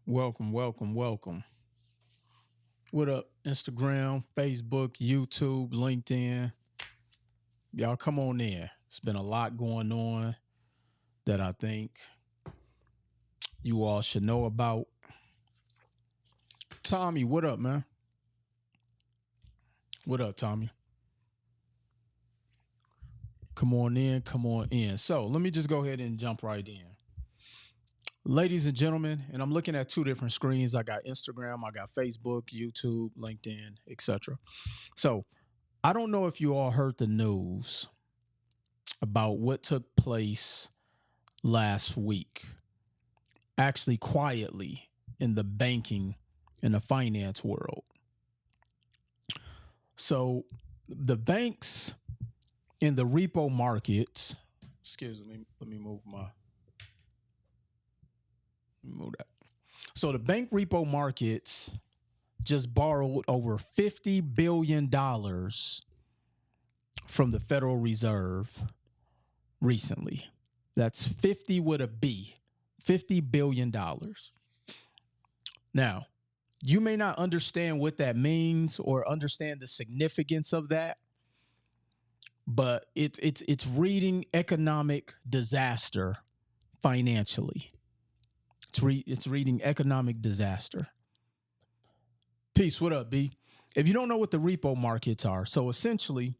Welcome, welcome, welcome. What up, Instagram, Facebook, YouTube, LinkedIn? Y'all come on in. It's been a lot going on that I think you all should know about. Tommy, what up, man? What up, Tommy? Come on in, come on in. So let me just go ahead and jump right in. Ladies and gentlemen, and I'm looking at two different screens. I got Instagram, I got Facebook, YouTube, LinkedIn, etc. So I don't know if you all heard the news about what took place last week, actually quietly in the banking and the finance world. So the banks in the repo markets, excuse me, let me move that. So the bank repo markets just borrowed over $50 billion from the Federal Reserve recently. That's 50 with a B, $50 billion. Now, you may not understand what that means or understand the significance of that, but it's reading economic disaster financially. It's reading economic disaster. Peace. What up, B? If you don't know what the repo markets are, so essentially,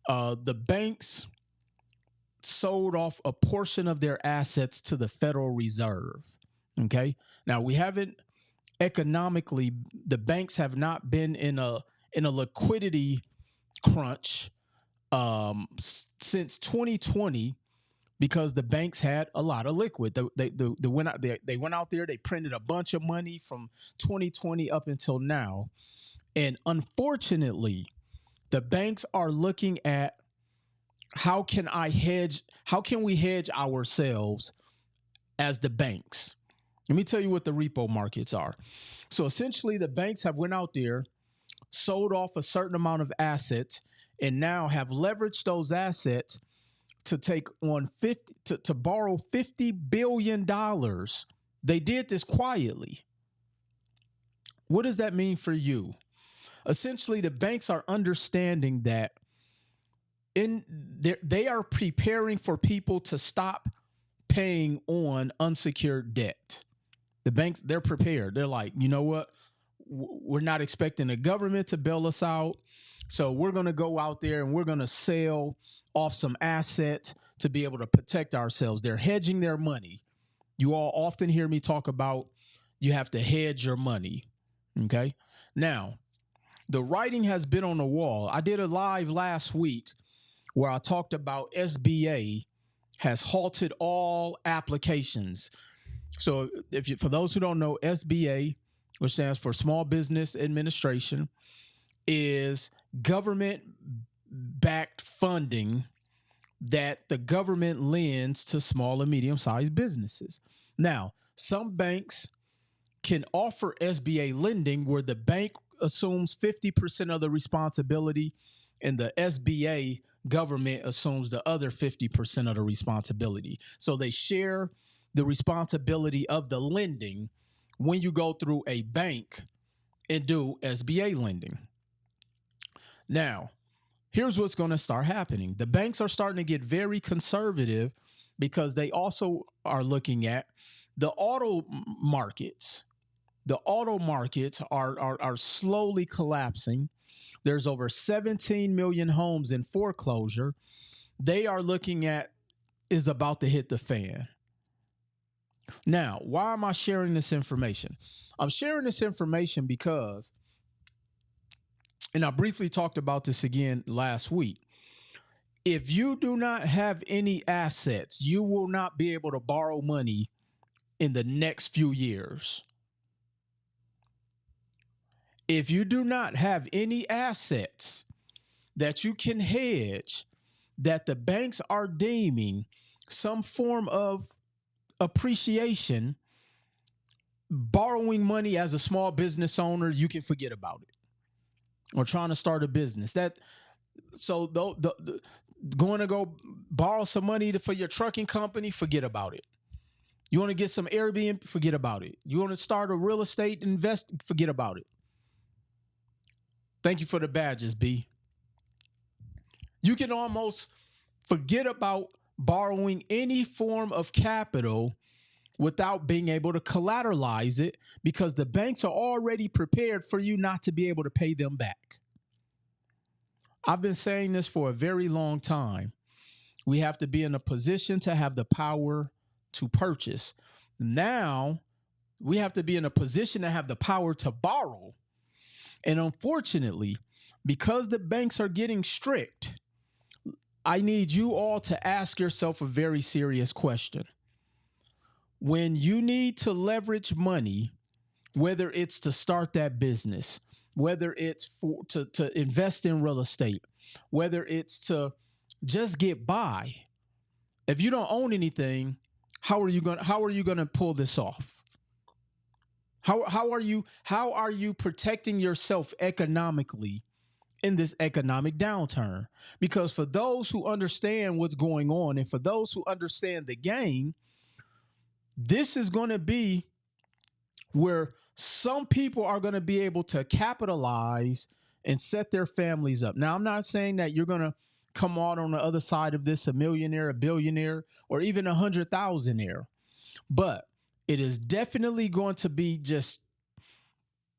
the banks sold off a portion of their assets to the Federal Reserve. Okay. Now we haven't economically, the banks have not been in a liquidity crunch since 2020 because the banks had a lot of liquid. They went out there, they printed a bunch of money from 2020 up until now. And unfortunately, the banks are looking at how can we hedge ourselves as the banks. Let me tell you what the repo markets are. So essentially the banks have went out there, sold off a certain amount of assets, and now have leveraged those assets to take on to borrow $50 billion. They did this quietly. What does that mean for you? Essentially, the banks are understanding that they are preparing for people to stop paying on unsecured debt. The banks, they're prepared. They're like, you know what? We're not expecting the government to bail us out. So we're going to go out there and we're going to sell off some assets to be able to protect ourselves. They're hedging their money. You all often hear me talk about you have to hedge your money. Okay. Now, the writing has been on the wall. I did a live last week where I talked about SBA has halted all applications. So for those who don't know, SBA, which stands for Small Business Administration, is government-backed funding that the government lends to small and medium-sized businesses. Now, some banks can offer SBA lending where the bank assumes 50% of the responsibility and the SBA government assumes the other 50% of the responsibility. So they share the responsibility of the lending when you go through a bank and do SBA lending. Now, here's what's going to start happening. The banks are starting to get very conservative because they also are looking at the auto markets. The auto markets are slowly collapsing. There's over 17 million homes in foreclosure. They are looking at is about to hit the fan. Now, why am I sharing this information? I'm sharing this information because, and I briefly talked about this again last week, if you do not have any assets, you will not be able to borrow money in the next few years. If you do not have any assets that you can hedge, that the banks are deeming some form of appreciation, borrowing money as a small business owner, you can forget about it. Or trying to start a business. Going to go borrow some money for your trucking company, forget about it. You want to get some Airbnb? Forget about it. You want to start a real estate invest? Forget about it. Thank you for the badges, B. You can almost forget about borrowing any form of capital without being able to collateralize it because the banks are already prepared for you not to be able to pay them back. I've been saying this for a very long time. We have to be in a position to have the power to purchase. Now, we have to be in a position to have the power to borrow. And unfortunately, because the banks are getting strict, I need you all to ask yourself a very serious question. When you need to leverage money, whether it's to start that business, whether it's to invest in real estate, whether it's to just get by, if you don't own anything, how are you going to pull this off? How are you protecting yourself economically in this economic downturn? Because for those who understand what's going on and for those who understand the game, this is going to be where some people are going to be able to capitalize and set their families up. Now, I'm not saying that you're going to come out on the other side of this a millionaire, a billionaire, or even 100,000-aire, but it is definitely going to be just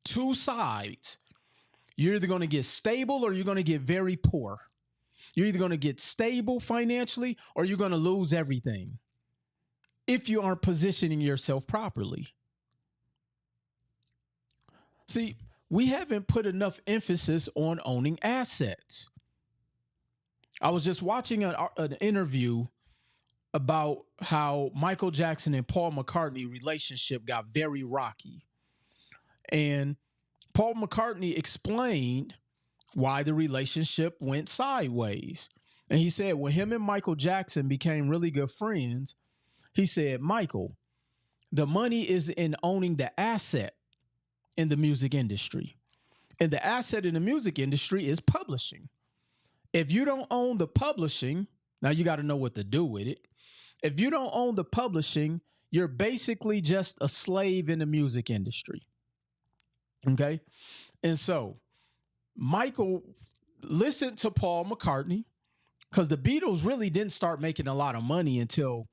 two sides. You're either going to get stable or you're going to get very poor. You're either going to get stable financially or you're going to lose everything if you aren't positioning yourself properly. See, we haven't put enough emphasis on owning assets. I was just watching an interview about how Michael Jackson and Paul McCartney relationship got very rocky. And Paul McCartney explained why the relationship went sideways. And he said when him and Michael Jackson became really good friends, he said, Michael, the money is in owning the asset in the music industry. And the asset in the music industry is publishing. If you don't own the publishing, now you got to know what to do with it. If you don't own the publishing, you're basically just a slave in the music industry. Okay? And so Michael listened to Paul McCartney because the Beatles really didn't start making a lot of money until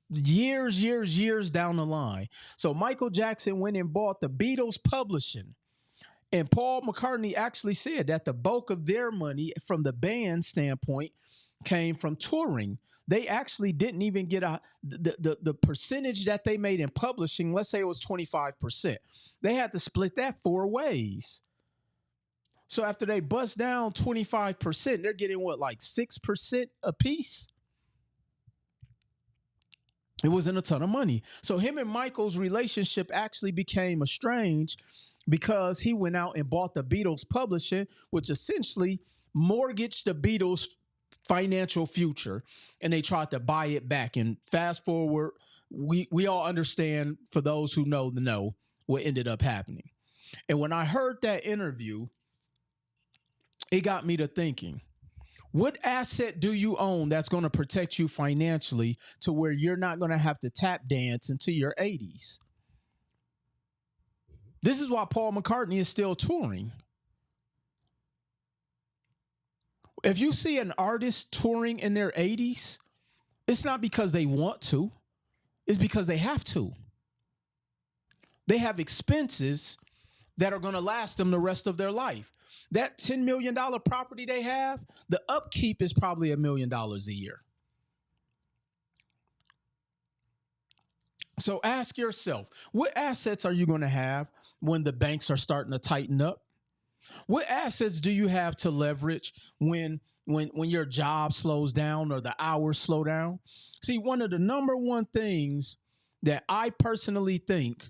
years down the line. So Michael Jackson went and bought the Beatles publishing. And Paul McCartney actually said that the bulk of their money from the band standpoint came from touring. They actually didn't even get the percentage that they made in publishing. Let's say it was 25%. They had to split that 4 ways. So after they bust down 25%, they're getting what, like 6% a piece? It wasn't a ton of money. So him and Michael's relationship actually became estranged because he went out and bought the Beatles publishing, which essentially mortgaged the Beatles' financial future, and they tried to buy it back. And fast forward, we all understand, for those who know what ended up happening. And when I heard that interview, it got me to thinking, what asset do you own that's going to protect you financially to where you're not going to have to tap dance into your 80s? This is why Paul McCartney is still touring. If you see an artist touring in their 80s, it's not because they want to. It's because they have to. They have expenses that are going to last them the rest of their life. That $10 million property they have, the upkeep is probably $1 million a year. So ask yourself, what assets are you going to have when the banks are starting to tighten up? What assets do you have to leverage when your job slows down or the hours slow down? See, one of the number one things that I personally think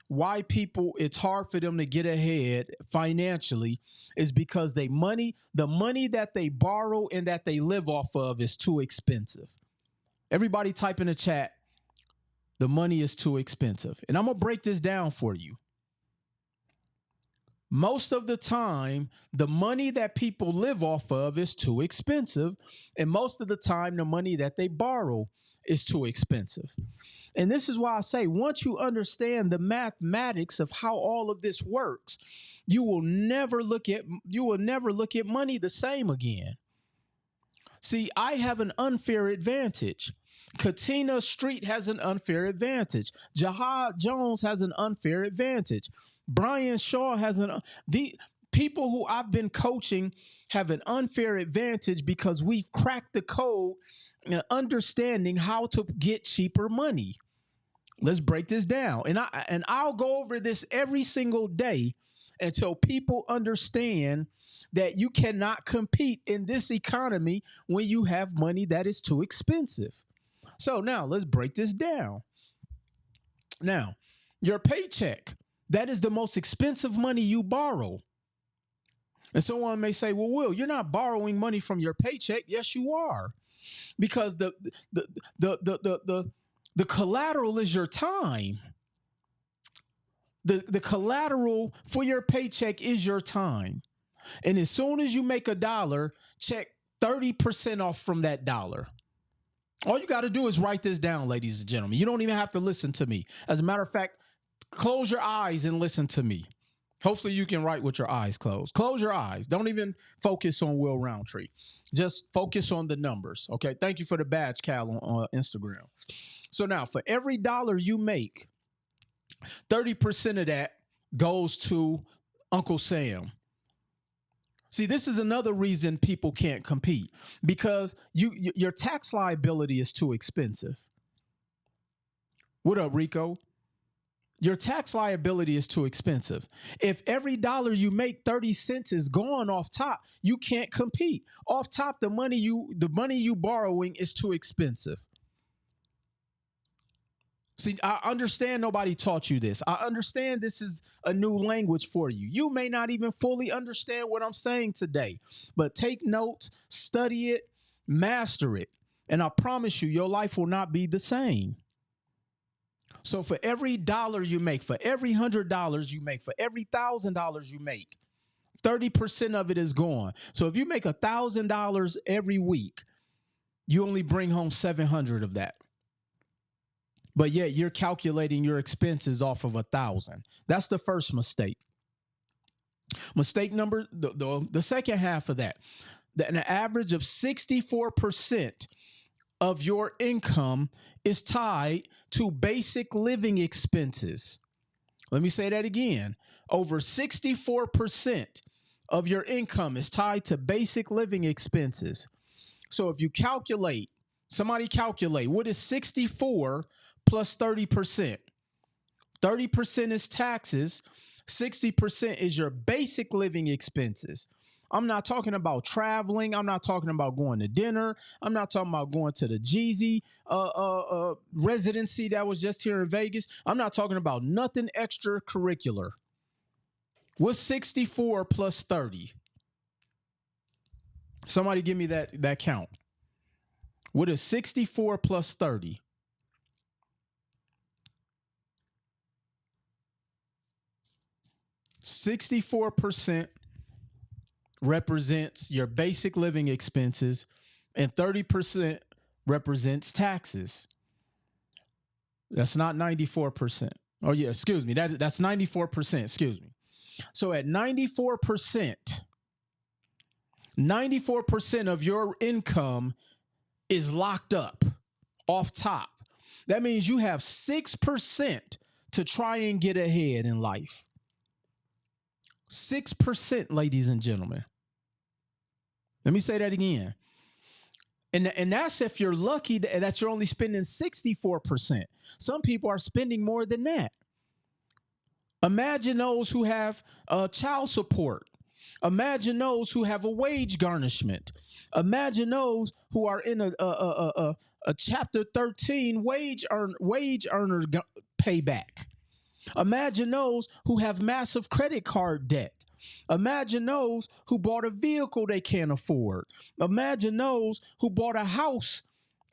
why it's hard for them to get ahead financially is because the money that they borrow and that they live off of is too expensive. Everybody type in the chat, the money is too expensive. And I'm going to break this down for you. Most of the time, the money that people live off of is too expensive. And most of the time, the money that they borrow is too expensive. And this is why I say once you understand the mathematics of how all of this works, you will never look at money the same again. See, I have an unfair advantage. Katina Street has an unfair advantage. Jahad Jones has an unfair advantage. Brian Shaw has the people who I've been coaching have an unfair advantage because we've cracked the code and understanding how to get cheaper money. Let's break this down. I'll go over this every single day until people understand that you cannot compete in this economy when you have money that is too expensive. So now let's break this down. Now, your paycheck, that is the most expensive money you borrow. And someone may say, well, Will, you're not borrowing money from your paycheck. Yes, you are. Because the collateral is your time. The collateral for your paycheck is your time. And as soon as you make $1, check 30% off from that dollar. All you got to do is write this down, ladies and gentlemen. You don't even have to listen to me. As a matter of fact, close your eyes and listen to me. Hopefully you can write with your eyes closed. Close your eyes. Don't even focus on Will Roundtree. Just focus on the numbers. Okay. Thank you for the badge, Cal, on Instagram. So now for every dollar you make, 30% of that goes to Uncle Sam. See, this is another reason people can't compete because your tax liability is too expensive. What up, Rico? Your tax liability is too expensive. If every dollar you make 30 cents is gone off top, you can't compete. Off top, the money you borrowing is too expensive. See, I understand nobody taught you this. I understand this is a new language for you. You may not even fully understand what I'm saying today, but take notes, study it, master it, and I promise you, your life will not be the same. So for every dollar you make, for every $100 you make, for every $1,000 you make, 30% of it is gone. So if you make $1,000 every week, you only bring home 700 of that. But yet you're calculating your expenses off of 1,000. That's the first mistake. Mistake number, the second half of that, an average of 64% of your income is tied to basic living expenses. Let me say that again. Over 64% of your income is tied to basic living expenses. So if you calculate, somebody calculate, what is 64 plus 30%? 30% is taxes. 60% is your basic living expenses. I'm not talking about traveling. I'm not talking about going to dinner. I'm not talking about going to the Jeezy residency that was just here in Vegas. I'm not talking about nothing extracurricular. What's 64 plus 30? Somebody give me that count. What is 64 plus 30? 64% represents your basic living expenses and 30% represents taxes. That's not 94%. Oh yeah, excuse me. That's 94%, excuse me. So at 94%, 94% of your income is locked up off top. That means you have 6% to try and get ahead in life. 6%, ladies and gentlemen. Let me say that again. And that's if you're lucky that you're only spending 64%. Some people are spending more than that. Imagine those who have child support. Imagine those who have a wage garnishment. Imagine those who are in a Chapter 13 wage earner payback. Imagine those who have massive credit card debt. Imagine those who bought a vehicle they can't afford. Imagine those who bought a house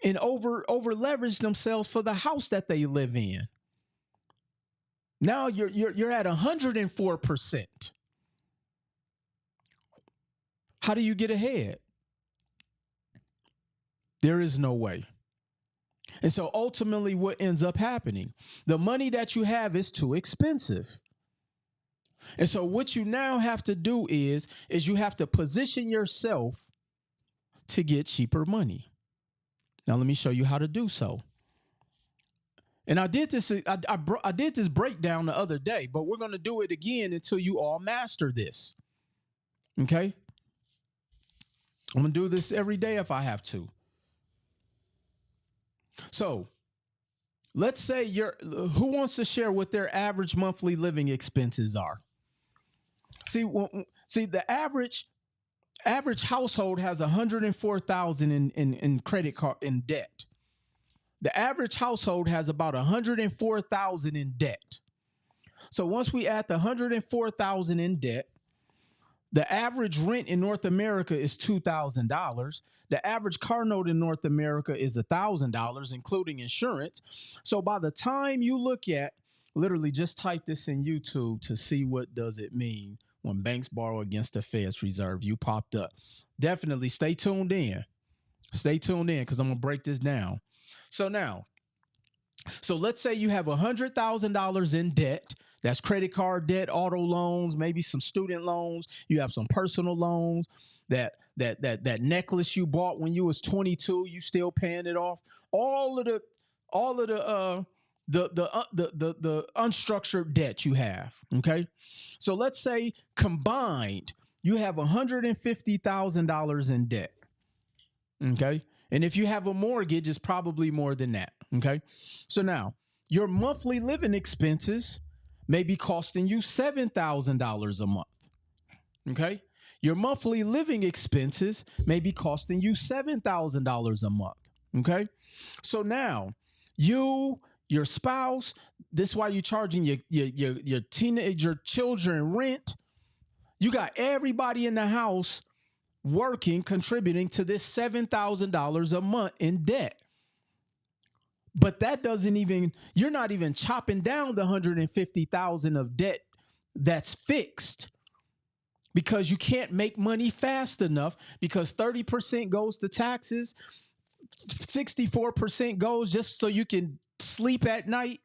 and over leveraged themselves for the house that they live in. Now you're at 104%. How do you get ahead? There is no way. And so ultimately what ends up happening, the money that you have is too expensive. And so what you now have to do is you have to position yourself to get cheaper money. Now let me show you how to do so. And I did this I did this breakdown the other day, but we're going to do it again until you all master this. Okay? I'm going to do this every day if I have to. So, let's say who wants to share what their average monthly living expenses are? See, the average household has $104,000 in credit card in debt. The average household has about $104,000 in debt. So once we add the $104,000 in debt, the average rent in North America is $2,000. The average car note in North America is $1,000, including insurance. So by the time you look at, literally just type this in YouTube to see what does it mean when banks borrow against the Fed's reserve. You popped up. Definitely stay tuned in. Stay tuned in because I'm going to break this down. So let's say you have $100,000 in debt. That's credit card debt, auto loans, maybe some student loans. You have some personal loans. That necklace you bought when you was 22, you still paying it off. All of the unstructured debt you have. Okay, so let's say combined you have $150,000 in debt. Okay, and if you have a mortgage, it's probably more than that. Okay, so now your monthly living expenses may be costing you $7,000 a month. Okay, your monthly living expenses may be costing you $7,000 a month. Okay, so now your spouse, this is why you're charging your teenager children rent. You got everybody in the house working, contributing to this $7,000 a month in debt. But that doesn't even, you're not even chopping down the $150,000 of debt that's fixed, because you can't make money fast enough, because 30% goes to taxes, 64% goes just so you can sleep at night,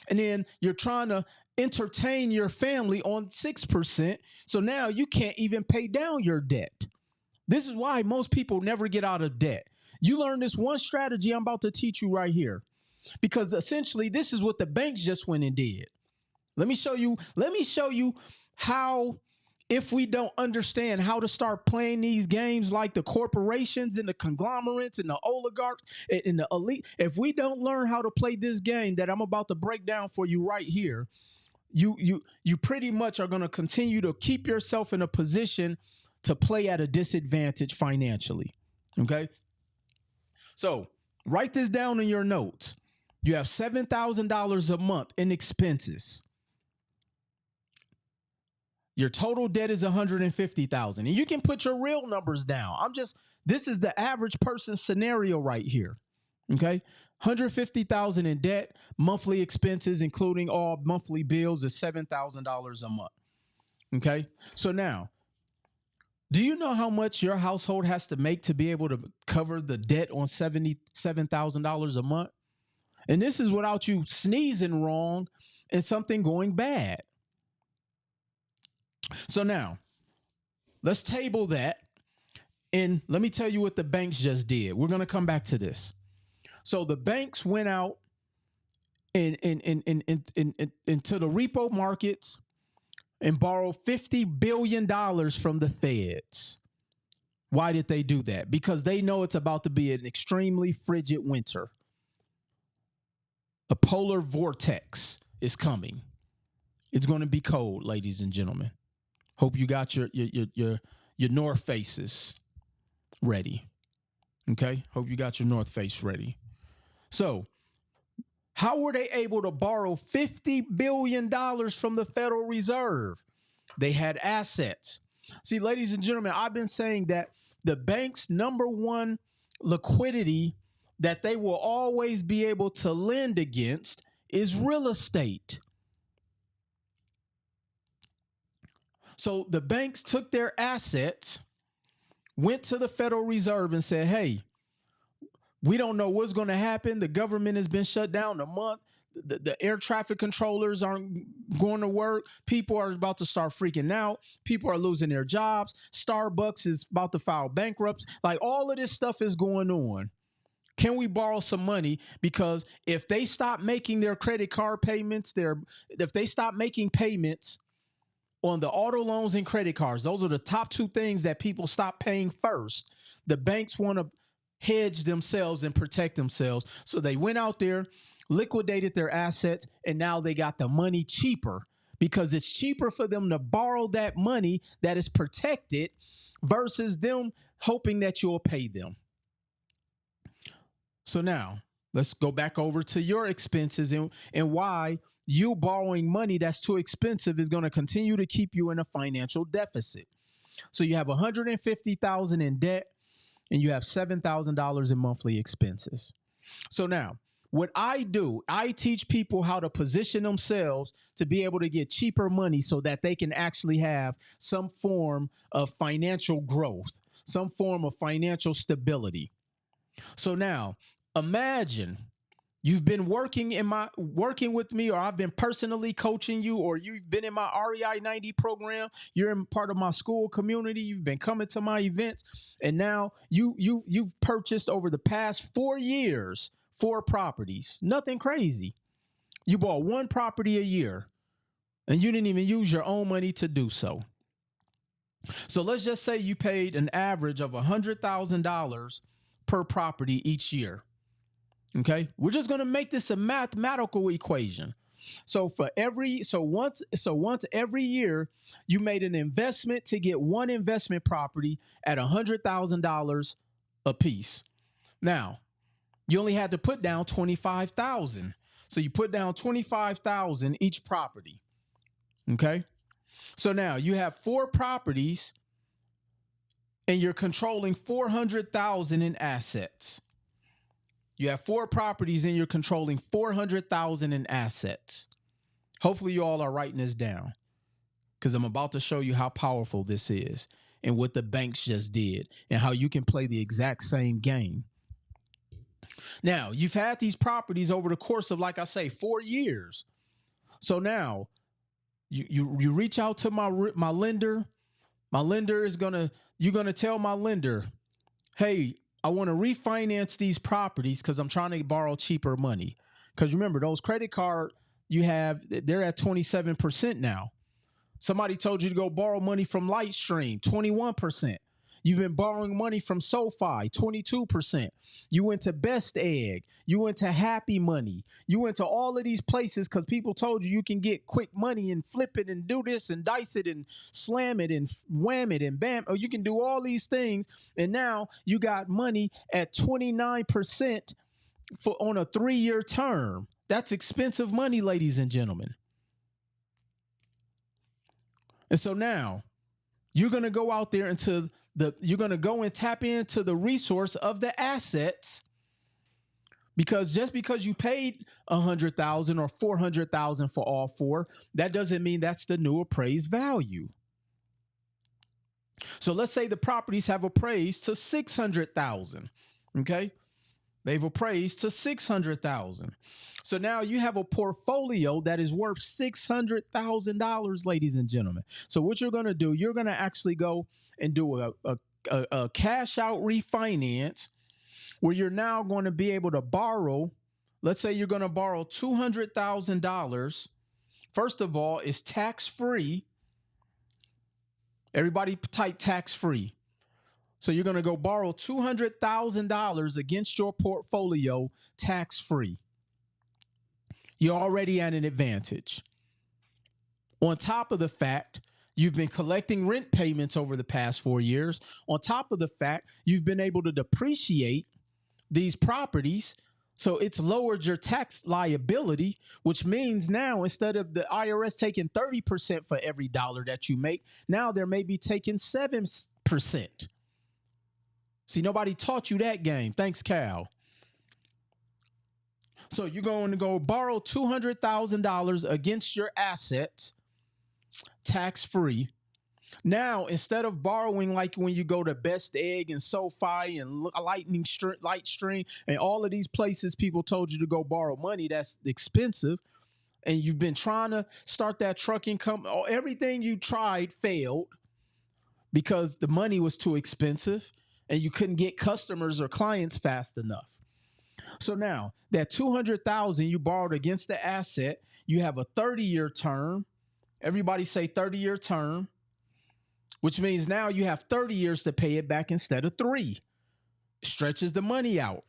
and then you're trying to entertain your family on 6%. So now you can't even pay down your debt. This is why most people never get out of debt. You learn this one strategy I'm about to teach you right here, because essentially this is what the banks just went and did. Let me show you how, if we don't understand how to start playing these games like the corporations and the conglomerates and the oligarchs and the elite, if we don't learn how to play this game that I'm about to break down for you right here, you pretty much are going to continue to keep yourself in a position to play at a disadvantage financially. Okay? So write this down in your notes. You have $7,000 a month in expenses. Your total debt is $150,000, and you can put your real numbers down. This is the average person scenario right here. Okay. $150,000 in debt, monthly expenses, including all monthly bills, is $7,000 a month. Okay. So now, do you know how much your household has to make to be able to cover the debt on $77,000 a month? And this is without you sneezing wrong and something going bad. So now, let's table that, and let me tell you what the banks just did. We're going to come back to this. So the banks went out into the repo markets and borrowed $50 billion from the feds. Why did they do that? Because they know it's about to be an extremely frigid winter. A polar vortex is coming. It's going to be cold, ladies and gentlemen. Hope you got your North Faces ready. Okay? Hope you got your North Face ready. So, how were they able to borrow $50 billion from the Federal Reserve? They had assets. See, ladies and gentlemen, I've been saying that the bank's number one liquidity that they will always be able to lend against is real estate. So the banks took their assets, went to the Federal Reserve and said, hey, We don't know what's going to happen. The government has been shut down a month. The air traffic controllers aren't going to work. People are about to start freaking out. People are losing their jobs. Starbucks is about to file bankruptcy. Like all of this stuff is going on. Can we borrow some money? Because if they stop making their credit card payments, if they stop making payments on the auto loans and credit cards, those are the top two things that people stop paying first. The banks want to hedge themselves and protect themselves. So they went out there, liquidated their assets, and now they got the money cheaper because it's cheaper for them to borrow that money that is protected versus them hoping that you'll pay them. So now let's go back over to your expenses and why you borrowing money that's too expensive is going to continue to keep you in a financial deficit. So you have $150,000 in debt and you have $7,000 in monthly expenses. So now what I do, I teach people how to position themselves to be able to get cheaper money so that they can actually have some form of financial growth, some form of financial stability. So now imagine you've been working with me, or I've been personally coaching you, or you've been in my REI 90 program. You're in part of my school community. You've been coming to my events, and now you've purchased over the past 4 years 4 properties. Nothing crazy. You bought 1 property a year, and you didn't even use your own money to do so. So let's just say you paid an average of $100,000 per property each year. Okay, we're just going to make this a mathematical equation. So once every year you made an investment to get 1 investment property at $100,000 a piece. Now you only had to put down $25,000. So you put down $25,000 each property. Okay, so now you have 4 properties and you're controlling $400,000 in assets. You have 4 properties and you're controlling $400,000 in assets. Hopefully you all are writing this down because I'm about to show you how powerful this is and what the banks just did and how you can play the exact same game. Now, you've had these properties over the course of, like I say, 4 years. So now you reach out to my lender. My lender is you're going to tell my lender, hey, I want to refinance these properties because I'm trying to borrow cheaper money. Because remember, those credit card you have, they're at 27% now. Somebody told you to go borrow money from Lightstream, 21%. You've been borrowing money from SoFi, 22%. You went to Best Egg. You went to Happy Money. You went to all of these places because people told you can get quick money and flip it and do this and dice it and slam it and wham it and bam. Or you can do all these things. And now you got money at 29% on a 3-year term. That's expensive money, ladies and gentlemen. And so now you're going to go out there you're going to go and tap into the resource of the assets, because just because you paid $100,000 or $400,000 for all 4, that doesn't mean that's the new appraised value. So let's say the properties have appraised to $600,000. Okay. They've appraised to $600,000. So now you have a portfolio that is worth $600,000, ladies and gentlemen. So what you're going to do, you're going to actually go and do a cash out refinance where you're now going to be able to borrow. Let's say you're going to borrow $200,000. First of all, it's tax free. Everybody type tax free. So you're going to go borrow $200,000 against your portfolio tax free. You're already at an advantage. On top of the fact you've been collecting rent payments over the past 4 years, on top of the fact you've been able to depreciate these properties, so it's lowered your tax liability, which means now instead of the IRS taking 30% for every dollar that you make, now they're maybe taking 7%. See, nobody taught you that game. Thanks, Cal. So you're going to go borrow $200,000 against your assets, tax-free. Now, instead of borrowing like when you go to Best Egg and SoFi and Lightstream and all of these places people told you to go borrow money that's expensive, and you've been trying to start that trucking company, everything you tried failed because the money was too expensive and you couldn't get customers or clients fast enough. So now that 200,000 you borrowed against the asset, you have a 30-year term. Everybody say 30-year term, which means now you have 30 years to pay it back instead of 3. Stretches the money out.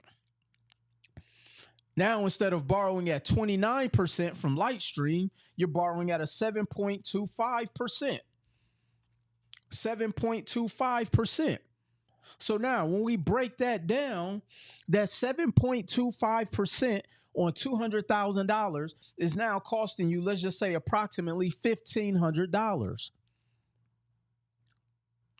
Now, instead of borrowing at 29% from Lightstream, you're borrowing at a 7.25%. 7.25%. So now when we break that down, that 7.25% on $200,000 is now costing you, let's just say, approximately $1,500.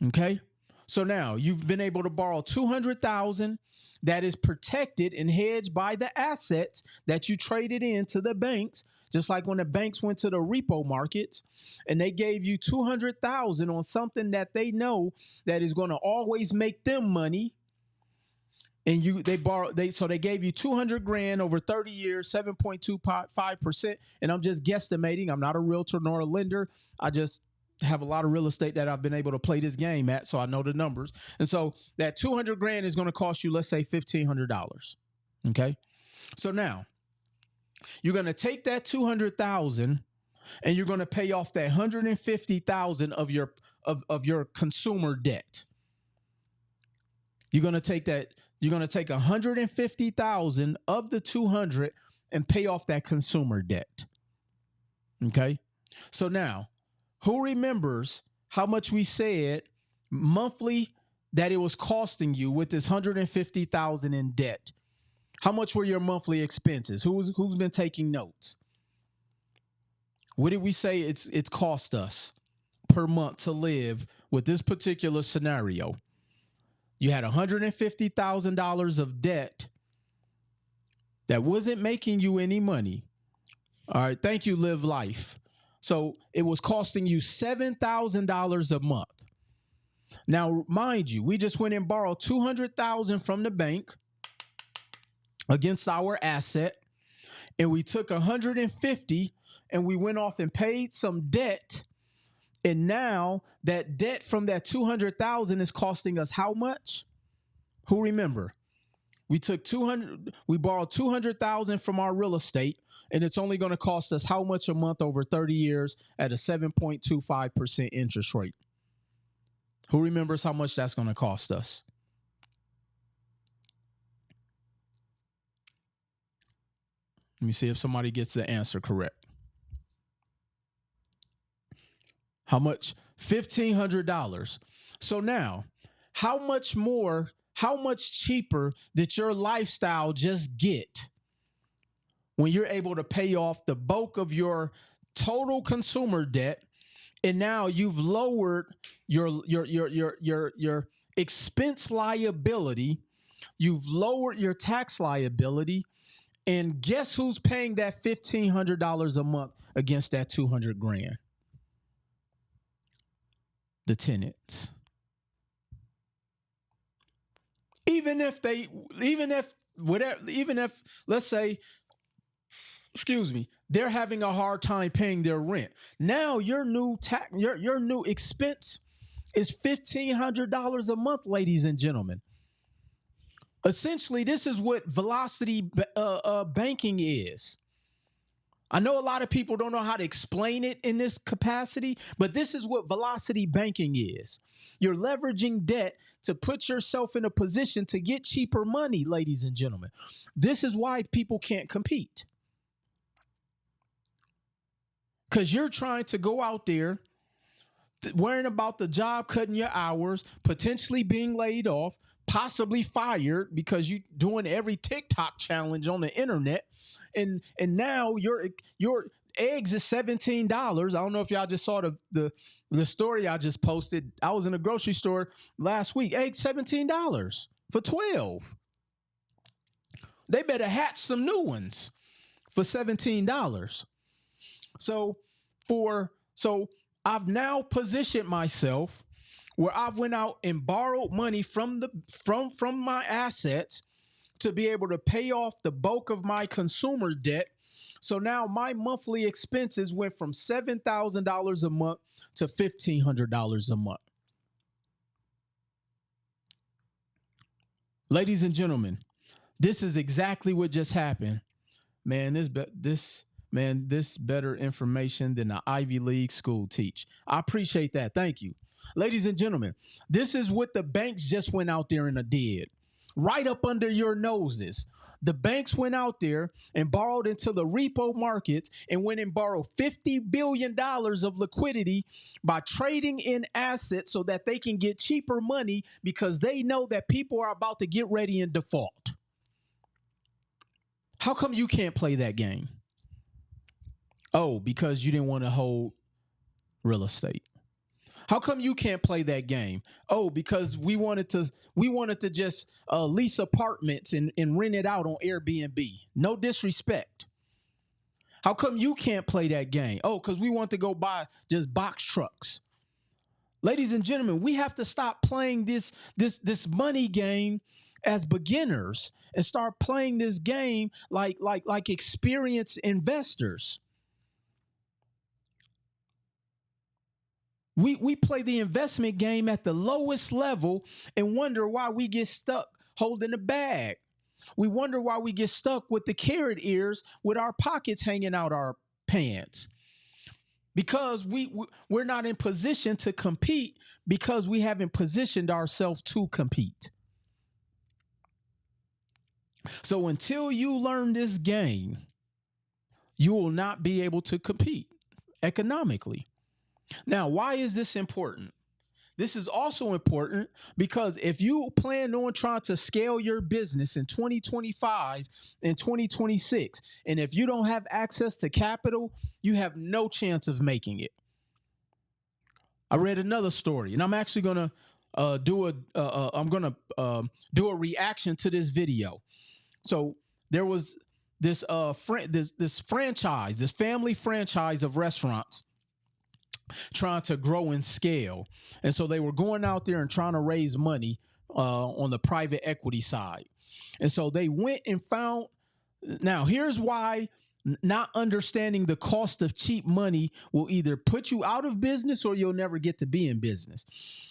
Okay? So now you've been able to borrow $200,000 that is protected and hedged by the assets that you traded into the banks. Just like when the banks went to the repo markets and they gave you $200,000 on something that they know that is going to always make them money. And they gave you 200 grand over 30 years, 7.25%. And I'm just guesstimating. I'm not a realtor nor a lender. I just have a lot of real estate that I've been able to play this game at, so I know the numbers. And so that 200 grand is going to cost you, let's say, $1,500. Okay. So now you're going to take that 200,000 and you're going to pay off that 150,000 of your consumer debt. You're going to take 150,000 of the 200 and pay off that consumer debt. Okay. So now, who remembers how much we said monthly that it was costing you with this 150,000 in debt? How much were your monthly expenses? Who's been taking notes? What did we say it's cost us per month to live with this particular scenario? You had $150,000 of debt that wasn't making you any money. All right, thank you, Live Life. So it was costing you $7,000 a month. Now, mind you, we just went and borrowed $200,000 from the bank against our asset, and we took $150,000 and we went off and paid some debt. And now that debt from that $200,000 is costing us how much? Who remember? We borrowed $200,000 from our real estate, and it's only going to cost us how much a month over 30 years at a 7.25% interest rate? Who remembers how much that's going to cost us? Let me see if somebody gets the answer correct. How much? $1,500. So now, how much cheaper did your lifestyle just get when you're able to pay off the bulk of your total consumer debt, and now you've lowered your expense liability, you've lowered your tax liability, and guess who's paying that $1,500 a month against that 200 grand? The tenants. Even if let's say, they're having a hard time paying their rent. Now your new expense is $1,500 a month, ladies and gentlemen. Essentially, this is what velocity banking is. I know a lot of people don't know how to explain it in this capacity, but this is what velocity banking is. You're leveraging debt to put yourself in a position to get cheaper money, ladies and gentlemen. This is why people can't compete. Because you're trying to go out there worrying about the job, cutting your hours, potentially being laid off, possibly fired because you're doing every TikTok challenge on the internet. And now your eggs is $17. I don't know if y'all just saw the story I just posted. I was in a grocery store last week. Eggs $17 for 12. They better hatch some new ones for $17. So I've now positioned myself where I've went out and borrowed money from my assets to be able to pay off the bulk of my consumer debt. So now my monthly expenses went from $7,000 a month to $1,500 a month. Ladies and gentlemen, this is exactly what just happened. Man, this better information than the Ivy League school teach. I appreciate that. Thank you. Ladies and gentlemen, this is what the banks just went out there and did. Right up under your noses. The banks went out there and borrowed into the repo markets and went and borrowed $50 billion of liquidity by trading in assets so that they can get cheaper money because they know that people are about to get ready and default. How come you can't play that game? Oh, because you didn't want to hold real estate. How come you can't play that game? Oh, because we wanted to just lease apartments and rent it out on Airbnb. No disrespect. How come you can't play that game? Oh, because we want to go buy just box trucks. Ladies and gentlemen, we have to stop playing this money game as beginners and start playing this game like experienced investors. We play the investment game at the lowest level and wonder why we get stuck holding the bag. We wonder why we get stuck with the carrot ears with our pockets hanging out our pants. Because we're not in position to compete because we haven't positioned ourselves to compete. So until you learn this game, you will not be able to compete economically. Now, why is this important? This is also important because if you plan on trying to scale your business in 2025 and 2026, and if you don't have access to capital, you have no chance of making it. I read another story, and I'm actually going to do a reaction to this video. So there was this franchise, this family franchise of restaurants trying to grow and scale. And so they were going out there and trying to raise money on the private equity side. And so they went and found, now here's why not understanding the cost of cheap money will either put you out of business or you'll never get to be in business.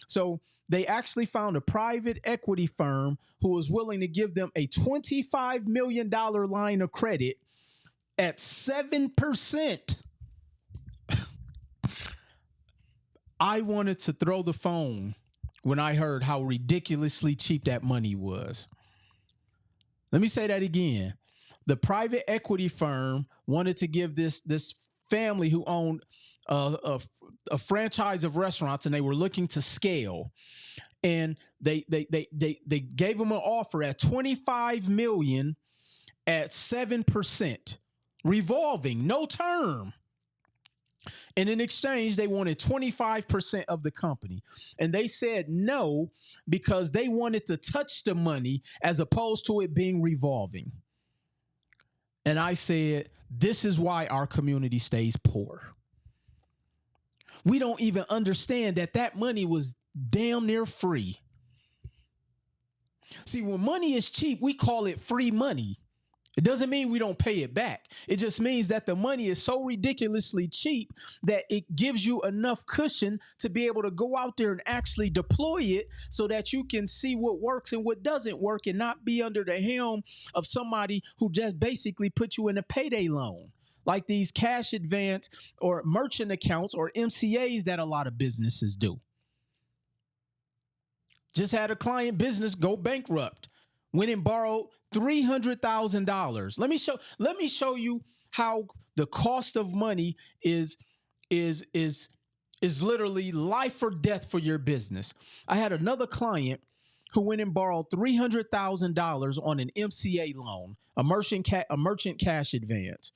So they actually found a private equity firm who was willing to give them a $25 million line of credit at 7%. I wanted to throw the phone when I heard how ridiculously cheap that money was. Let me say that again. The private equity firm wanted to give this family who owned a franchise of restaurants, and they were looking to scale. And they gave them an offer at $25 million at 7%, revolving, no term. And in exchange, they wanted 25% of the company. And they said no because they wanted to touch the money as opposed to it being revolving. And I said, this is why our community stays poor. We don't even understand that money was damn near free. See, when money is cheap, we call it free money. It doesn't mean we don't pay it back. It just means that the money is so ridiculously cheap that it gives you enough cushion to be able to go out there and actually deploy it so that you can see what works and what doesn't work and not be under the helm of somebody who just basically put you in a payday loan, like these cash advance or merchant accounts or MCAs that a lot of businesses do. Just had a client business go bankrupt, went and borrowed $300,000. Let me show you how the cost of money is literally life or death for your business. I had another client who went and borrowed $300,000 on an MCA loan, a merchant cash advance.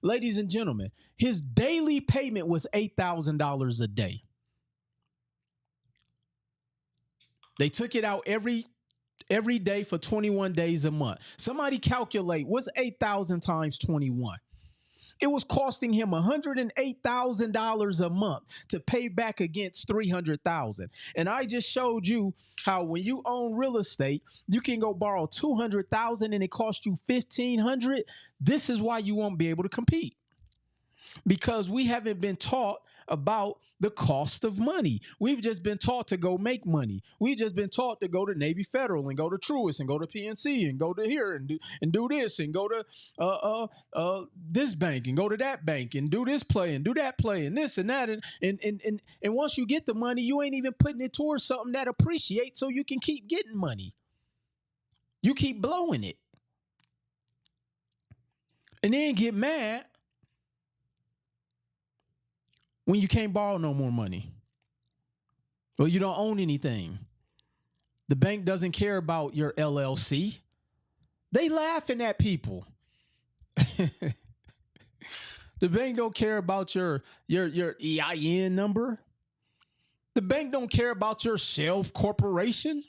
Ladies and gentlemen, his daily payment was $8,000 a day. They took it out every day for 21 days a month. Somebody calculate what's 8,000 times 21. It was costing him $108,000 a month to pay back against $300,000. And I just showed you how when you own real estate, you can go borrow $200,000 and it costs you $1,500. This is why you won't be able to compete, because we haven't been taught about the cost of money. We've just been taught to go make money. We've just been taught to go to Navy Federal and go to Truist and go to PNC and go to here and do this and go to this bank and go to that bank and do this play and do that play and this and that. And once you get the money, you ain't even putting it towards something that appreciates so you can keep getting money. You keep blowing it. And then get mad when you can't borrow no more money or you don't own anything. The bank doesn't care about your LLC. They laughing at people. The bank don't care about your EIN number. The bank don't care about your self corporation.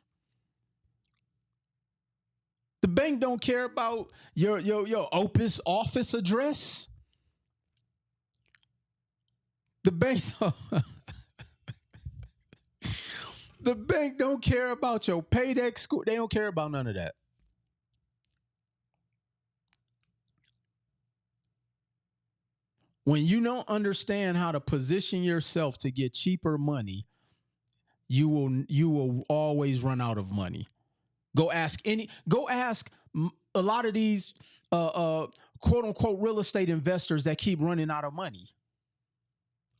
The bank don't care about your Opus office address. The bank the bank don't care about your paydex score. They don't care about none of that. When you don't understand how to position yourself to get cheaper money, you will always run out of money. Go ask a lot of these quote unquote real estate investors that keep running out of money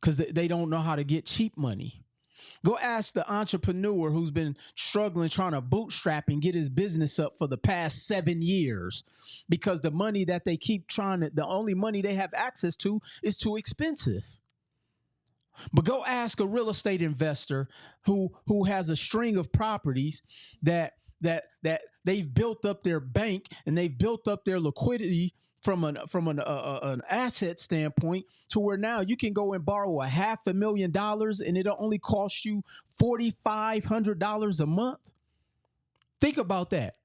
because they don't know how to get cheap money. Go ask the entrepreneur who's been struggling trying to bootstrap and get his business up for the past 7 years, because the money that they keep the only money they have access to is too expensive. But go ask a real estate investor who has a string of properties that they've built up their bank and they've built up their liquidity from an asset standpoint to where now you can go and borrow $500,000 and it'll only cost you $4,500 a month. Think about that.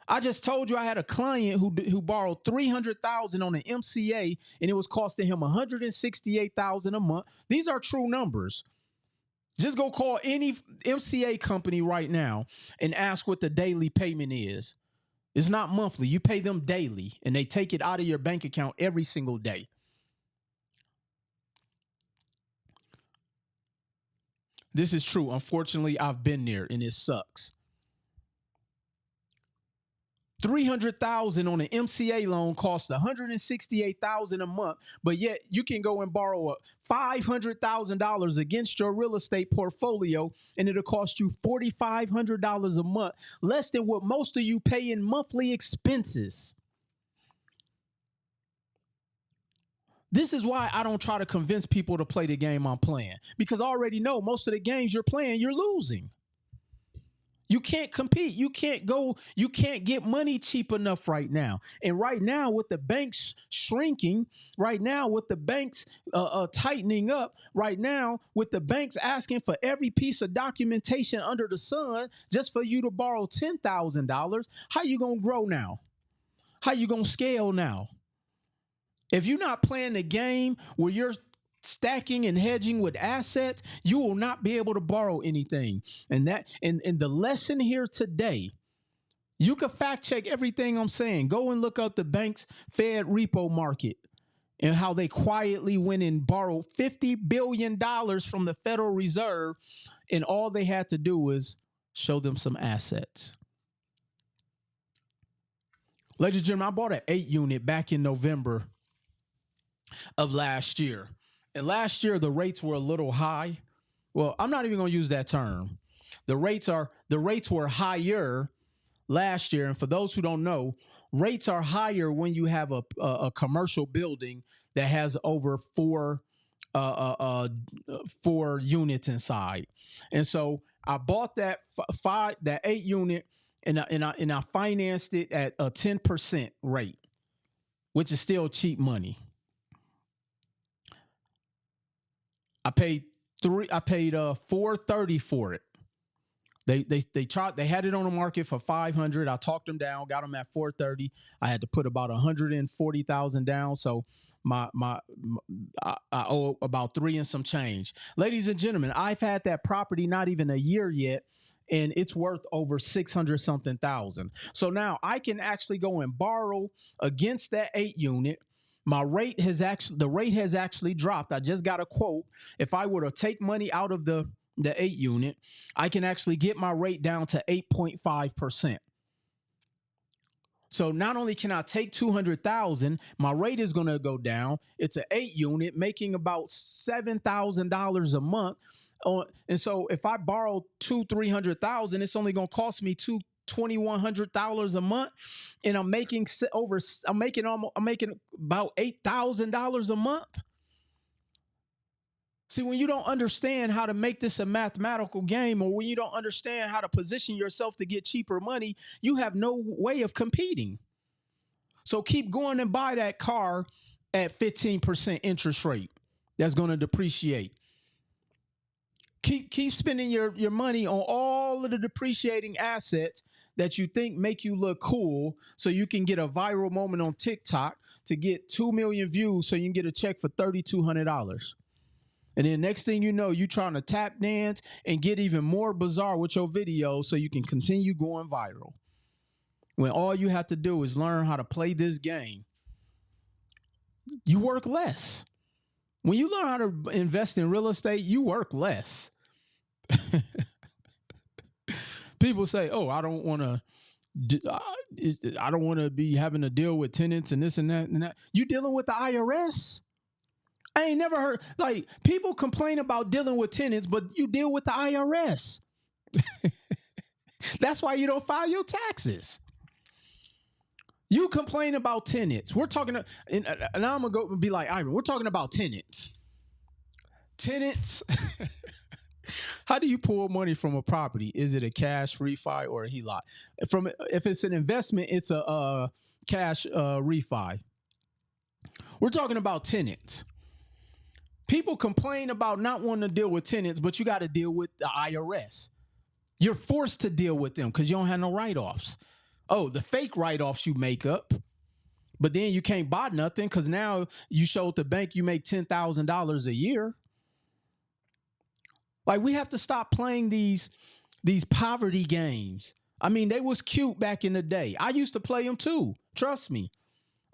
I just told you I had a client who borrowed $300,000 on an MCA and it was costing him $168,000 a month. These are true numbers. Just go call any MCA company right now and ask what the daily payment is. It's not monthly. You pay them daily, and they take it out of your bank account every single day. This is true. Unfortunately, I've been there, and it sucks. $300,000 on an MCA loan costs $168,000 a month, but yet you can go and borrow $500,000 against your real estate portfolio, and it'll cost you $4,500 a month, less than what most of you pay in monthly expenses. This is why I don't try to convince people to play the game I'm playing, because I already know most of the games you're playing, you're losing. You can't compete. You can't get money cheap enough right now. And right now, with the banks shrinking, right now, with the banks tightening up, right now, with the banks asking for every piece of documentation under the sun just for you to borrow $10,000, how you going to grow now? How you going to scale now? If you're not playing the game where you're stacking and hedging with assets, you will not be able to borrow anything. And the lesson here today, you can fact check everything I'm saying. Go and look up the bank's Fed repo market and how they quietly went and borrowed $50 billion from the Federal Reserve. And all they had to do was show them some assets. Ladies and gentlemen, I bought an 8 unit back in November of last year. And last year, the rates were a little high. Well, I'm not even going to use that term. The rates were higher last year. And for those who don't know, rates are higher when you have a commercial building that has over four units inside. And so I bought that 8 unit and I financed it at a 10% rate, which is still cheap money. I paid $430 for it. They had it on the market for $500. I talked them down, got them at $430. I had to put about $140,000 down. So I owe about three and some change. Ladies and gentlemen, I've had that property not even a year yet, and it's worth over 600 something thousand. So now I can actually go and borrow against that 8 unit. The rate has actually dropped. I just got a quote. If I were to take money out of the 8 unit, I can actually get my rate down to 8.5%. So not only can I take 200,000, my rate is going to go down. It's an 8 unit, making about $7,000 a month. And so if I borrow 300,000, it's only going to cost me $2,100 a month, and I'm making about $8,000 a month. See, when you don't understand how to make this a mathematical game, or when you don't understand how to position yourself to get cheaper money, you have no way of competing. So keep going and buy that car at 15% interest rate. That's going to depreciate. Keep spending your money on all of the depreciating assets that you think make you look cool, so you can get a viral moment on TikTok to get 2 million views, so you can get a check for $3,200. And then next thing you know, you trying to tap dance and get even more bizarre with your videos so you can continue going viral. When all you have to do is learn how to play this game, you work less. When you learn how to invest in real estate, you work less. People say, "Oh, I don't want to be having to deal with tenants and this and that and that." You dealing with the IRS? I ain't never heard, like, people complain about dealing with tenants, but you deal with the IRS. That's why you don't file your taxes. You complain about tenants. We're talking, and I'm going to go and be like, Ivan, we're talking about tenants. Tenants. How do you pull money from a property? Is it a cash refi or a HELOC? If it's an investment, it's a cash refi. We're talking about tenants. People complain about not wanting to deal with tenants, but you got to deal with the IRS. You're forced to deal with them because you don't have no write-offs. Oh, the fake write-offs you make up, but then you can't buy nothing because now you showed the bank you make $10,000 a year. Like, we have to stop playing these poverty games. I mean, they was cute back in the day. I used to play them too. Trust me.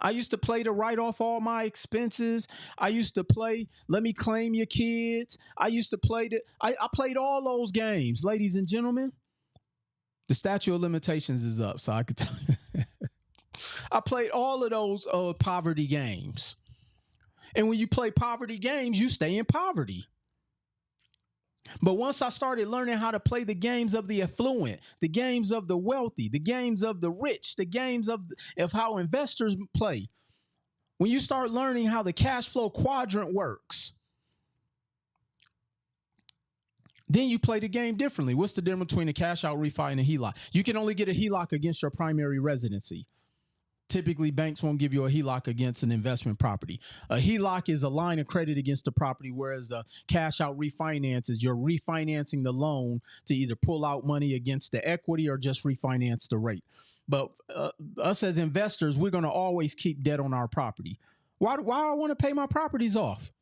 I used to play to write off all my expenses. I used to play, let me claim your kids. I used to play I played all those games, ladies and gentlemen. The statute of limitations is up, so I could tell you. I played all of those poverty games. And when you play poverty games, you stay in poverty. But once I started learning how to play the games of the affluent, the games of the wealthy, the games of the rich, the games of how investors play, when you start learning how the cash flow quadrant works, then you play the game differently. What's the difference between a cash out refi and a HELOC? You can only get a HELOC against your primary residency. Typically, banks won't give you a HELOC against an investment property. A HELOC is a line of credit against the property, whereas the cash out refinance is you're refinancing the loan to either pull out money against the equity or just refinance the rate. But us as investors, we're going to always keep debt on our property. Why do I want to pay my properties off?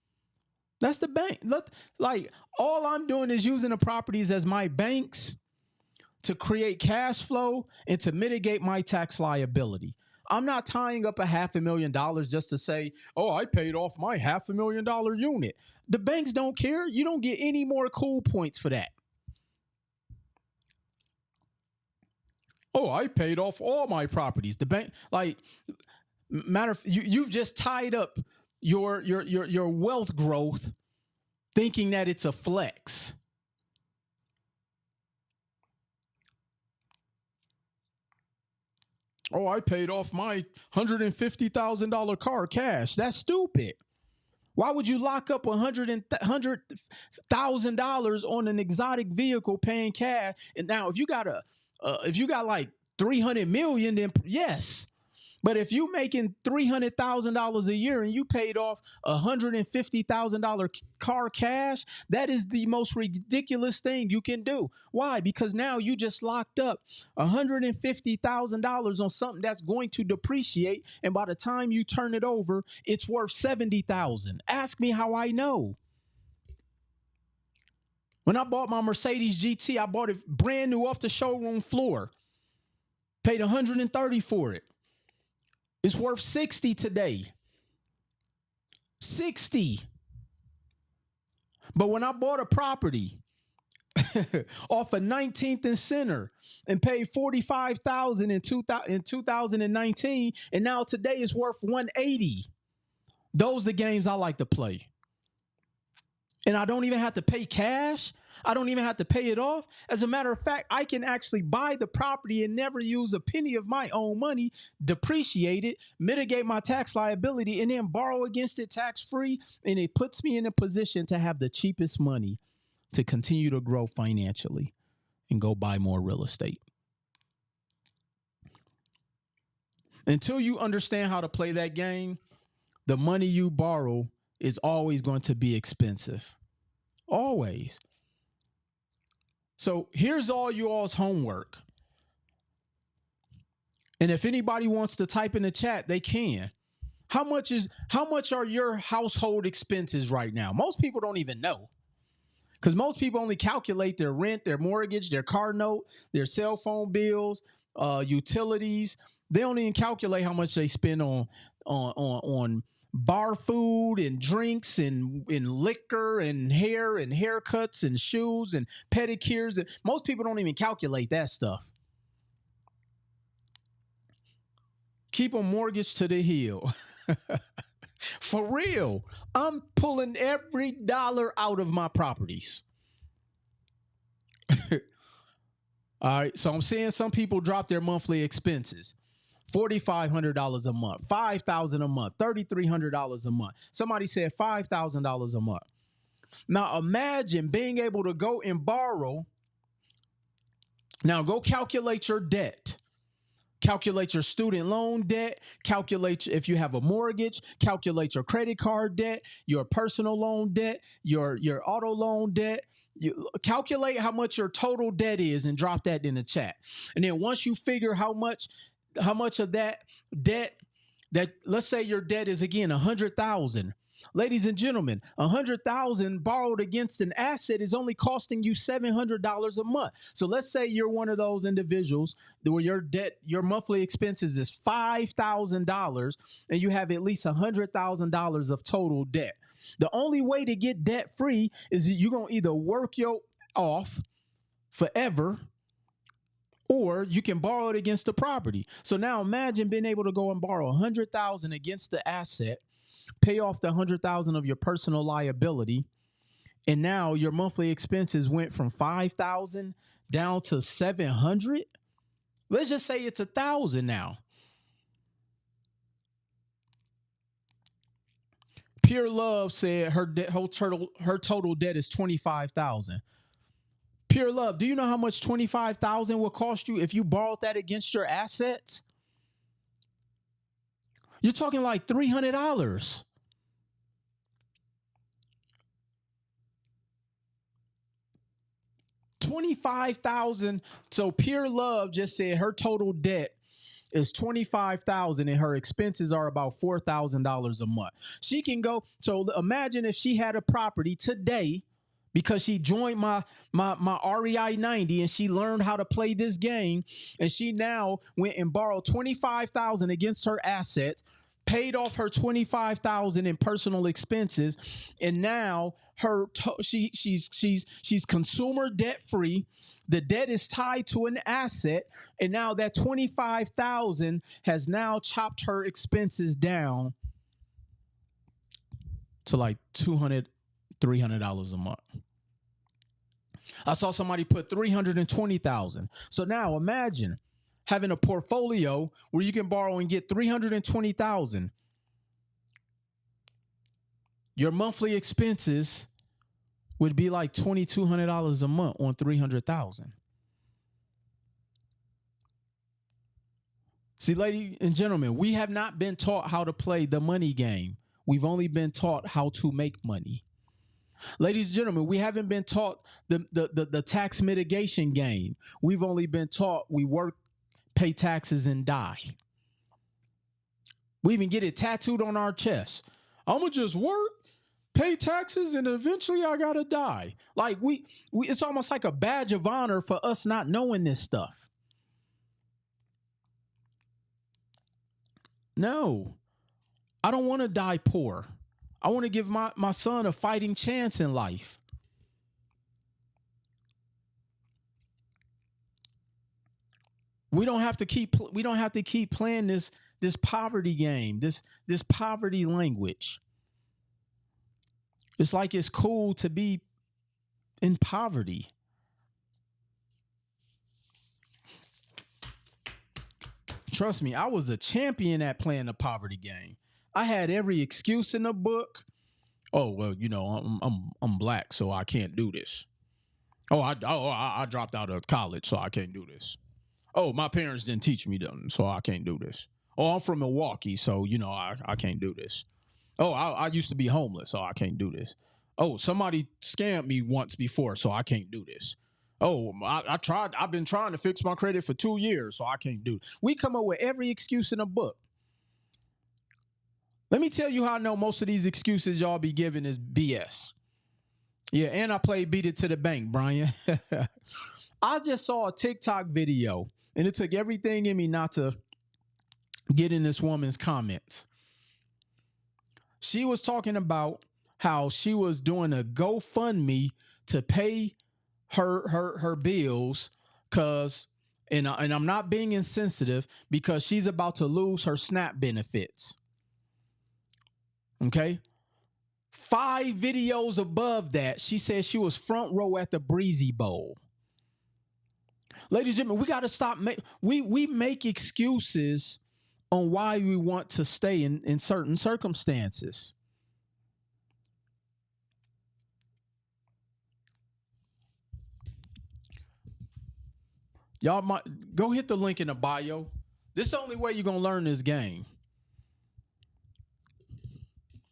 That's the bank. Like, all I'm doing is using the properties as my banks to create cash flow and to mitigate my tax liability. I'm not tying up $500,000 just to say, oh, I paid off my $500,000 unit. The banks don't care. You don't get any more cool points for that. Oh, I paid off all my properties. The bank, like, you've just tied up your wealth growth thinking that it's a flex. Oh, I paid off my $150,000 car cash. That's stupid. Why would you lock up $100,000 on an exotic vehicle paying cash? And now, if you got like 300 million, then yes. But if you making $300,000 a year and you paid off $150,000 car cash, that is the most ridiculous thing you can do. Why? Because now you just locked up $150,000 on something that's going to depreciate, and by the time you turn it over, it's worth $70,000. Ask me how I know. When I bought my Mercedes GT, I bought it brand new off the showroom floor. Paid $130,000 for it. It's worth $60,000 today. $60,000. But when I bought a property off of 19th and Center and paid $45,000 in 2019, and now today it's worth $180,000. Those are the games I like to play. And I don't even have to pay cash. I don't even have to pay it off. As a matter of fact, I can actually buy the property and never use a penny of my own money, depreciate it, mitigate my tax liability, and then borrow against it tax-free. And it puts me in a position to have the cheapest money to continue to grow financially and go buy more real estate. Until you understand how to play that game, the money you borrow is always going to be expensive. Always. So here's all you all's homework. And if anybody wants to type in the chat, they can. How much are your household expenses right now? Most people don't even know. Because most people only calculate their rent, their mortgage, their car note, their cell phone bills, utilities. They don't even calculate how much they spend on bar food and drinks and liquor and hair and haircuts and shoes and pedicures. Most people don't even calculate that stuff. Keep a mortgage to the hill. For real. I'm pulling every dollar out of my properties. All right. So I'm seeing some people drop their monthly expenses. $4,500 a month, $5,000 a month, $3,300 a month. Somebody said $5,000 a month. Now imagine being able to go and borrow. Now go calculate your debt. Calculate your student loan debt. Calculate if you have a mortgage. Calculate your credit card debt, your personal loan debt, your auto loan debt. You calculate how much your total debt is and drop that in the chat. And then once you figure how much of that debt, that let's say your debt is again $100,000. Ladies and gentlemen, $100,000 borrowed against an asset is only costing you $700 a month. So let's say you're one of those individuals where your monthly expenses is $5,000 and you have at least $100,000 of total debt. The only way to get debt free is that you're going to either work your off forever, or you can borrow it against the property. So now imagine being able to go and borrow $100,000 against the asset, pay off the $100,000 of your personal liability, and now your monthly expenses went from $5,000 down to $700. Let's just say it's $1,000 now. Pure Love said her total debt is $25,000. Pure Love, do you know how much $25,000 will cost you if you borrowed that against your assets? You're talking like $300. $25,000. So Pure Love just said her total debt is $25,000 and her expenses are about $4,000 a month. She can go. So imagine if she had a property today, because she joined my REI 90 and she learned how to play this game, and she now went and borrowed $25,000 against her assets, paid off her $25,000 in personal expenses, and now she's consumer debt free. The debt is tied to an asset, and now that $25,000 has now chopped her expenses down to like $200, $300 a month. I saw somebody put $320,000. So now imagine having a portfolio where you can borrow and get $320,000. Your monthly expenses would be like $2,200 a month on $300,000. See, ladies and gentlemen, we have not been taught how to play the money game. We've only been taught how to make money. Ladies and gentlemen, we haven't been taught the tax mitigation game. We've only been taught we work, pay taxes, and die. We even get it tattooed on our chest. I'm gonna just work, pay taxes, and eventually I gotta die. Like we it's almost like a badge of honor for us not knowing this stuff. No, I don't want to die poor. I want to give my son a fighting chance in life. We don't have to keep playing this poverty game, this poverty language. It's like it's cool to be in poverty. Trust me, I was a champion at playing the poverty game. I had every excuse in the book. Oh well, I'm black, so I can't do this. I dropped out of college, so I can't do this. Oh, my parents didn't teach me them, so I can't do this. Oh, I'm from Milwaukee, so I can't do this. Oh, I used to be homeless, so I can't do this. Oh, somebody scammed me once before, so I can't do this. Oh, I tried. I've been trying to fix my credit for 2 years, so I can't do it. We come up with every excuse in the book. Let me tell you how I know most of these excuses y'all be giving is BS. Yeah, and I played Beat It to the Bank, Brian. I just saw a TikTok video, and it took everything in me not to get in this woman's comments. She was talking about how she was doing a GoFundMe to pay her bills because and I'm not being insensitive because she's about to lose her SNAP benefits. Okay? 5 videos above that, she said she was front row at the Breezy Bowl. Ladies and gentlemen, we got to stop. We make excuses on why we want to stay in certain circumstances. Y'all might go hit the link in the bio. This is the only way you're going to learn this game.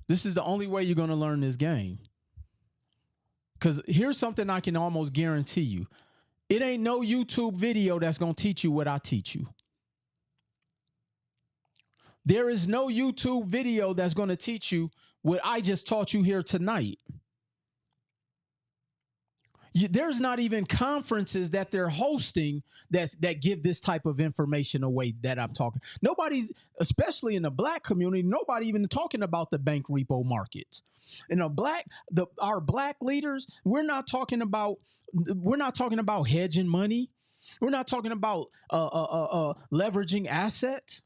This is the only way you're going to learn this game. Because here's something I can almost guarantee you. It ain't no YouTube video that's going to teach you what I teach you. There is no YouTube video that's going to teach you what I just taught you here tonight. There's not even conferences that they're hosting that give this type of information away that I'm talking. Nobody's, especially in the black community, nobody even talking about the bank repo markets. And our black leaders, we're not talking about hedging money. We're not talking about leveraging assets.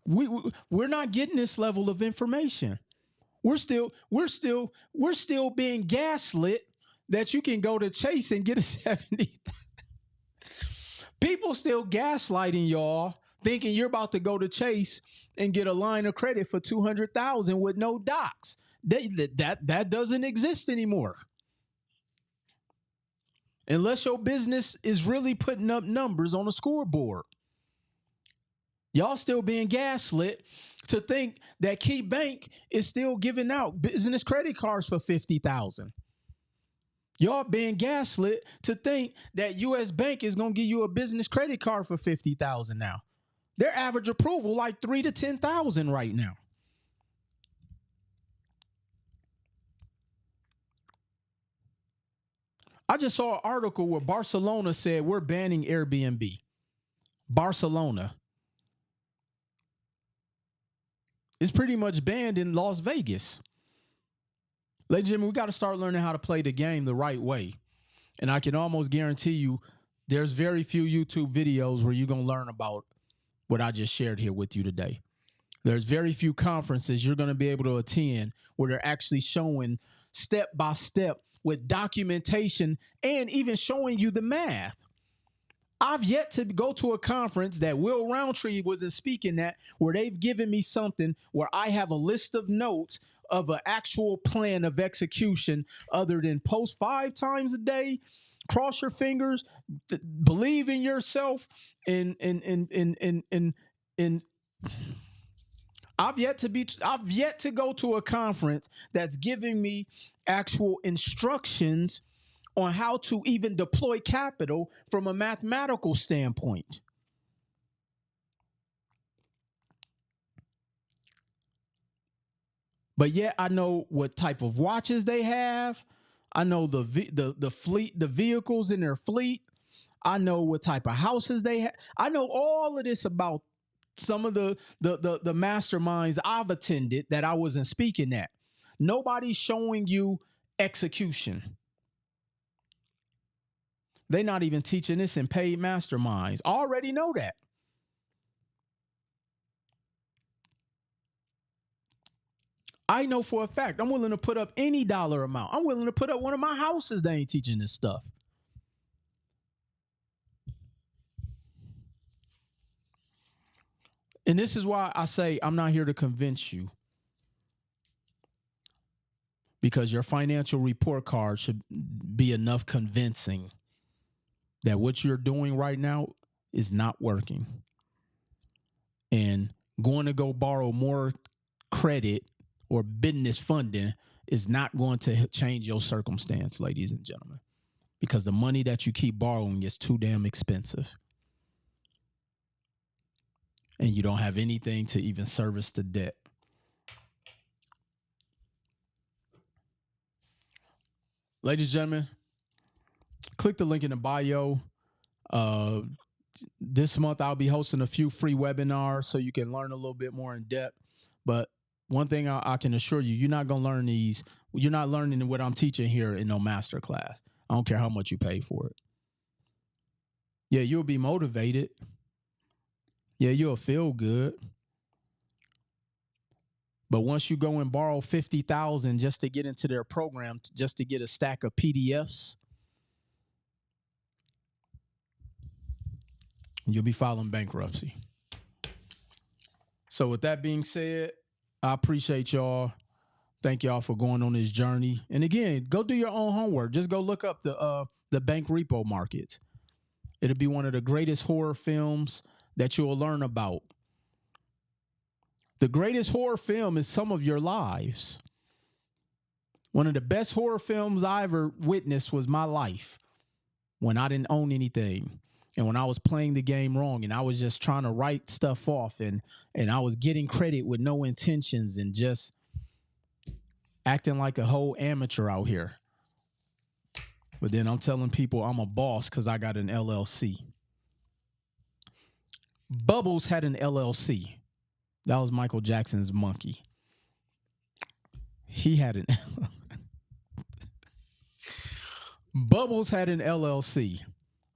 We're not getting this level of information. We're still being gaslit that you can go to Chase and get a 70. People still gaslighting y'all, thinking you're about to go to Chase and get a line of credit for 200,000 with no docs. That doesn't exist anymore. Unless your business is really putting up numbers on a scoreboard. Y'all still being gaslit to think that Key Bank is still giving out business credit cards for 50,000. Y'all being gaslit to think that US Bank is going to give you a business credit card for 50,000 now. Their average approval like 3 to 10,000 right now. I just saw an article where Barcelona said we're banning Airbnb. Barcelona. It's pretty much banned in Las Vegas. Ladies and gentlemen, we got to start learning how to play the game the right way. And I can almost guarantee you there's very few YouTube videos where you're going to learn about what I just shared here with you today. There's very few conferences you're going to be able to attend where they're actually showing step by step with documentation and even showing you the math. I've yet to go to a conference that Will Roundtree wasn't speaking at where they've given me something where I have a list of notes of an actual plan of execution other than post 5 times a day, Cross your fingers, believe in yourself, and I've yet to go to a conference that's giving me actual instructions on how to even deploy capital from a mathematical standpoint. But yet I know what type of watches they have. I know the fleet, the vehicles in their fleet. I know what type of houses they have. I know all of this about some of the masterminds I've attended that I wasn't speaking at. Nobody's showing you execution. They're not even teaching this in paid masterminds. I already know that. I know for a fact I'm willing to put up any dollar amount. I'm willing to put up one of my houses. They ain't teaching this stuff. And this is why I say I'm not here to convince you, because your financial report card should be enough convincing that what you're doing right now is not working. And going to go borrow more credit or business funding is not going to change your circumstance, ladies and gentlemen, because the money that you keep borrowing is too damn expensive. And you don't have anything to even service the debt. Ladies and gentlemen, click the link in the bio. This month, I'll be hosting a few free webinars so you can learn a little bit more in depth. But one thing I can assure you, you're not going to learn these. You're not learning what I'm teaching here in no master class. I don't care how much you pay for it. Yeah, you'll be motivated. Yeah, you'll feel good. But once you go and borrow $50,000 just to get into their program, just to get a stack of PDFs, you'll be filing bankruptcy. So with that being said, I appreciate y'all. Thank y'all for going on this journey. And again, go do your own homework. Just go look up the bank repo market. It'll be one of the greatest horror films that you'll learn about. The greatest horror film is some of your lives. One of the best horror films I ever witnessed was my life, when I didn't own anything and when I was playing the game wrong and I was just trying to write stuff off and I was getting credit with no intentions and just acting like a whole amateur out here. But then I'm telling people I'm a boss because I got an LLC. Bubbles had an LLC. That was Michael Jackson's monkey. He had an Bubbles had an LLC.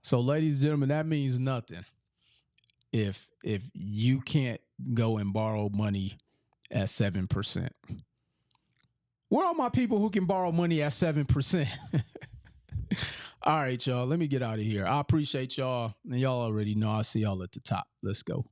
So, ladies and gentlemen, that means nothing if you can't go and borrow money at 7%. Where are my people who can borrow money at 7%? All right, y'all. Let me get out of here. I appreciate y'all. And y'all already know I'll see y'all at the top. Let's go.